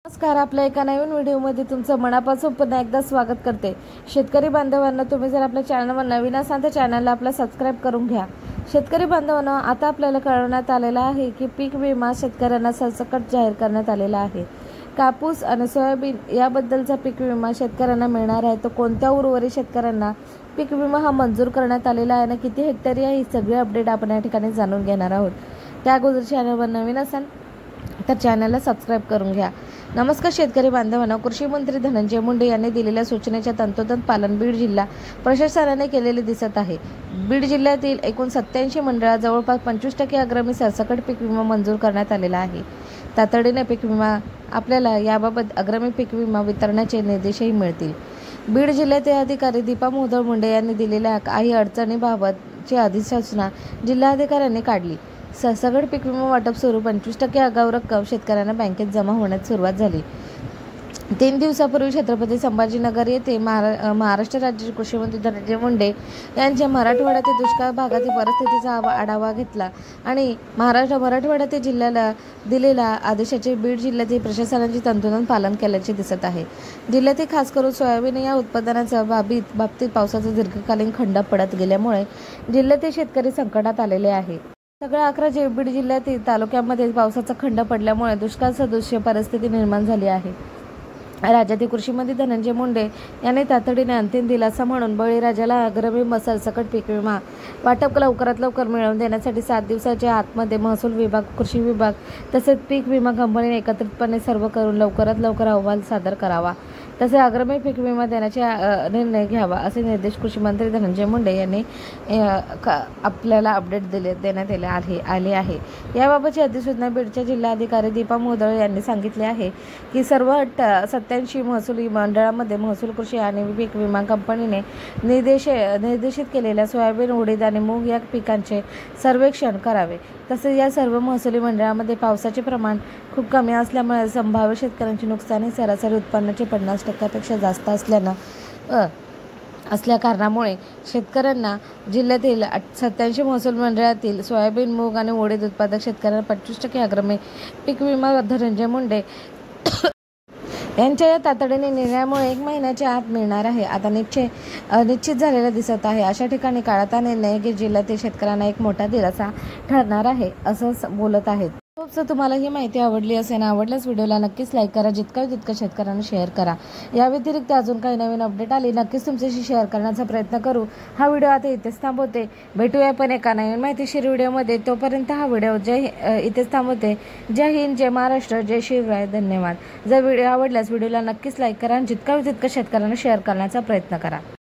नमस्कार, आपल्या एका नवीन व्हिडिओमध्ये तुमचं मनापासून पुन्हा एकदा स्वागत करते। शेतकरी बांधवांना, तुम्ही जर आपल्या चॅनलवर नवीन असाल तर चॅनलला आपला सबस्क्राइब करून घ्या। शेतकरी बांधवांना, आता आपल्याला कळवण्यात आलेलं आहे की पीक विमा शेतकऱ्यांना सरसकट जाहीर करण्यात आलेला आहे। कापूस आणि सोयाबीन याबद्दलचा पीक विमा शेतकऱ्यांना मिळणार आहे। तो कोणत्या उर्वरित शेतकऱ्यांना पीक विमा हा मंजूर करण्यात आलेला आहे आणि किती हेक्टरी आहे, ही सगळी अपडेट आपण या ठिकाणी जाणून घेणार आहोत। त्या अगोदर चॅनलवर नवीन असाल तर चॅनलला सबस्क्राइब करून घ्या। नमस्कार शेतकरी बांधवांना, कृषी मंत्री धनंजय मुंडे यांनी दिलेल्या सूचनेचे तंतोतंत पालन बीड जिल्हा प्रशासनाने केलेले दिसत आहे। बीड जिल्ह्यातील एकूण 87 मंडळात जवळपास 25% अग्रमी सरसकट पीक विमा मंजूर करण्यात आलेला आहे। तातडीने पीक विमा आपल्याला याबाबत अग्रमी पीक विमा वितरणाचे निर्देशही मिळतील। बीड जिल्ह्याचे अधिकारी दीपा मोहोळ मुंडे यांनी दिलेल्या काही अडचणीबाबतची अधिसूचना जिल्हाधिकाऱ्यांनी काढली। सरसकट पीक विमा वाटप सुरू 25% आगाऊ रक्कम शेतकऱ्यांना बँकेत जमा होण्यास सुरुवात झाली। 3 दिवसापूर्वी छत्रपती संभाजीनगर येथे महाराष्ट्र राज्याचे कृषी मंत्री धनंजय मुंडे यांच्या मराठवाड्यातील दुष्काळ भागातील परिस्थितीचा आढावा घेतला आणि मराठवाड्यातील जिल्ह्याला दिलेल्या आदेशाचे बीड शेतकरी प्रशासनाचे तंतोतंत पालन केल्याचे दिसत आहे। जिल्ह्यातील खास करून सोयाबीन या उत्पादनाच्या बाबतीत पावसाचा दीर्घकालीन खंड पडत गेल्यामुळे जिल्ह्यातील शेतकरी संकटात आलेले आहे। सगळ्या 11 बीड जिल्ह्यातील तालुक्यांमध्ये पावसाचा खंड पडल्यामुळे दुष्काळ सदृश परिस्थिती निर्माण झाली आहे। राज्यातील कृषी मंत्री धनंजय मुंडे यांनी तातडीने अंतिम दिलासा म्हणून बळीराजाला अग्रमी सरसकट पीक विमा वाटप लवकरात लवकर मिळवून देण्यासाठी 7 दिवसाच्या आतमध्ये महसूल विभाग, कृषी विभाग तसेच पीक विमा कंपनीने एकत्रितपणे सर्व करून लवकरात लवकर अहवाल सादर करावा, तसे अग्रमी पीक विमा देण्याचे निर्णय घ्यावा, असे निर्देश कृषी मंत्री धनंजय मुंडे यांनी आपल्याला अपडेट देण्यात आले आहे। याबाबतची अधिसूचना बीडच्या जिल्हाधिकारी दीपा मोहोळ यांनी सांगितले आहे की सर्व 87 महसुली मंडळामध्ये महसूल, कृषी आणि पीक विमा कंपनीने निर्देशित केलेल्या सोयाबीन, उडीद आणि मूग या पिकांचे सर्वेक्षण करावे। तसेच या सर्व महसुली मंडळामध्ये पावसाचे प्रमाण खूप कमी असल्यामुळे संभाव्य शेतकऱ्यांचे नुकसान हे सरासरी उत्पन्नाचे 50% जास्त असल्या कारणामुळे शेतकऱ्यांना जिल्ह्यातील 87 महसूल मंडळातील सोयाबीन, मूग आणि उडीद उत्पादक शेतकऱ्यांना 25% अग्रमी पीक विमा धनंजय मुंडे यांच्या या तातडीने निर्णयामुळे 1 महिन्याच्या आत मिळणार आहे, आता निश्चित झालेला दिसत आहे। अशा ठिकाणी काळाचा निर्णय की जिल्ह्यातील शेतकऱ्यांना एक मोठा दिलासा ठरणार आहे, असं बोलत आहेत। तुम्हाला ही माहिती आवडली असेल, आवडल्यास व्हिडिओला नक्कीच लाईक करा, जितकं शेतकऱ्यांना शेअर करा। या व्यतिरिक्त अजून काही नवीन अपडेट आली नक्कीच तुमच्याशी शेअर करण्याचा प्रयत्न करू। हा व्हिडिओ आता इथेच थांबवते, भेटूया पण एका नवीन माहितीशीर व्हिडिओमध्ये। तोपर्यंत हा व्हिडिओ इथेच थांबवते। जय हिंद, जय महाराष्ट्र, जय शिवराय, धन्यवाद। जर व्हिडिओ आवडल्यास व्हिडिओला नक्कीच लाईक करा आणि जितकं शेतकऱ्यांना शेअर करण्याचा प्रयत्न करा।